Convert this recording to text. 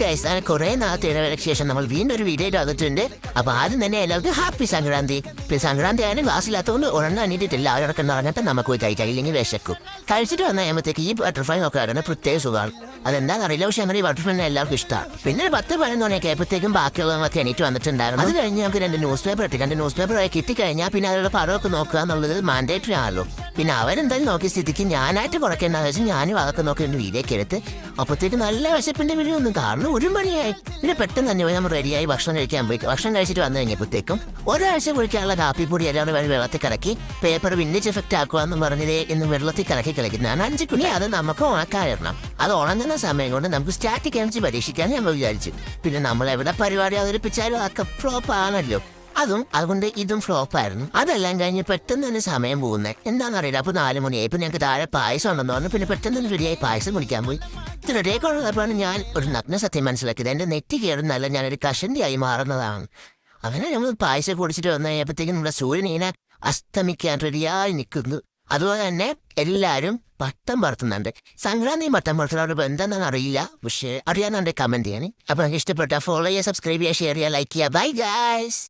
Guys, അങ്ങനെ കുറെ നാളത്തെ ഇടവേളയ്ക്ക് ശേഷം നമ്മൾ വീണ്ടും ഒരു വീഡിയോ വന്നിട്ടുണ്ട്. അപ്പൊ ആദ്യം തന്നെ എല്ലാവർക്കും ഹാപ്പി സംക്രാന്തി. സംക്രാന്തി ആയാലും ക്ലാസ്സില്ലാത്തതുകൊണ്ട് ഒരെണ്ണം അണിയിട്ടില്ല. ആരൊക്കെ പറഞ്ഞിട്ട് നമുക്ക് പോയി കഴിക്കാം, ഇല്ലെങ്കിൽ വിശക്കും. കഴിച്ചിട്ട് വന്നാൽ കഴിയുമ്പോഴത്തേക്ക് ഈ ബട്ടർഫ്ലൈ നോക്കാറുണ്ട് പ്രത്യേക സുഖമാണ്. അതെന്താണെന്ന് അറിയില്ല, പക്ഷെ അങ്ങനെ ഈ ബട്ടർഫ്ലൈനെ എല്ലാവർക്കും ഇഷ്ടമാണ്. പിന്നെ 10-11 മണിയൊക്കെ ആയപ്പോഴത്തേക്കും ബാക്കിയുള്ളവർക്ക് എണീറ്റ് വന്നിട്ടുണ്ടായിരുന്നു. അത് കഴിഞ്ഞ് നമുക്ക് 2 ന്യൂസ് പേപ്പർ ഇട്ട് 2 ന്യൂസ് പേപ്പർ കിട്ടിക്കഴിഞ്ഞാൽ പിന്നെ അവരുടെ പടമൊക്കെ നോക്കുക എന്നുള്ളത് മാൻഡേറ്ററി ആണല്ലോ. പിന്നെ അവരെന്തായാലും നോക്കിയ സ്ഥിതിക്ക് ഞാനായിട്ട് കുറയ്ക്കേണ്ടതെന്ന് വെച്ചാൽ ഞാനും അതൊക്കെ നോക്കി എൻ്റെ വീഡിയോക്ക് എടുത്ത് അപ്പോഴത്തേക്ക് നല്ല വിശപ്പിൻ്റെ വീഡിയോ ഒന്നും കാരണം 1 മണിയായി. പിന്നെ പെട്ടെന്ന് തന്നെ നമ്മൾ റെഡിയായി ഭക്ഷണം കഴിക്കാൻ പോയി. ഭക്ഷണം കഴിച്ചിട്ട് വന്നു കഴിഞ്ഞപ്പോഴത്തേക്കും ഒരാഴ്ച കുഴിക്കാനുള്ള കാപ്പിപ്പൊടി എല്ലാവരും വെള്ളത്തിൽ കലക്കി പേപ്പർ വിൻഡേജ് എഫക്റ്റ് ആക്കുക എന്ന് പറഞ്ഞതേ എന്ന് വെള്ളത്തിൽ കലക്കി കളിക്കുന്നതാണ് 5 കുഞ്ഞി. അത് നമുക്ക് ഉണക്കായിരണം. അത് ഉണങ്ങുന്ന സമയം കൊണ്ട് നമുക്ക് സ്റ്റാറ്റിക് എനർജി പരീക്ഷിക്കാൻ നമ്മൾ വിചാരിച്ചു. പിന്നെ നമ്മൾ എവിടെ പരിപാടി അവതരിപ്പിച്ചാലും അതൊക്കെ ഫ്ലോപ്പ് ആണല്ലോ. അതുകൊണ്ട് ഇതും ഫ്ലോപ്പായിരുന്നു. അതെല്ലാം കഴിഞ്ഞ് പെട്ടെന്ന് തന്നെ സമയം പോകുന്നത് എന്താണെന്നറിയില്ല. അപ്പോൾ 4 മണിയായി. ഇപ്പം ഞങ്ങൾക്ക് താഴെ പായസം ഉണ്ടെന്ന് പറഞ്ഞു. പിന്നെ പെട്ടെന്ന് തന്നെ റെഡിയായി പായസം കുടിക്കാൻ പോയി. ഇത് റെഡിയാക്കുള്ളപ്പോഴാണ് ഞാൻ ഒരു നഗ്ന സത്യം മനസ്സിലാക്കിയത്. എൻ്റെ നെറ്റി കയറുന്നല്ല, ഞാനൊരു കഷണ്ടിയായി മാറുന്നതാണ്. അങ്ങനെ നമ്മൾ പായസം കുടിച്ചിട്ട് വന്നു കഴിഞ്ഞപ്പോഴത്തേക്കും നമ്മുടെ സൂര്യൻ ഇങ്ങനെ അസ്തമിക്കാൻ റെഡിയായി നിൽക്കുന്നു. അതുപോലെ തന്നെ എല്ലാവരും പട്ടം പറത്തുന്നുണ്ട്. സംക്രാന്തിയും പട്ടം പറത്തുന്നവരുടെ എന്താണെന്ന് അറിയില്ല, പക്ഷേ അറിയാവുന്നവരുടെ കമൻറ്റ് ചെയ്യാൻ. അപ്പോൾ എനിക്ക് ഇഷ്ടപ്പെട്ട ഫോളോ ചെയ്യുക, സബ്സ്ക്രൈബ് ചെയ്യുക, ഷെയർ ചെയ്യുക, ലൈക്ക് ചെയ്യുക. Bye guys.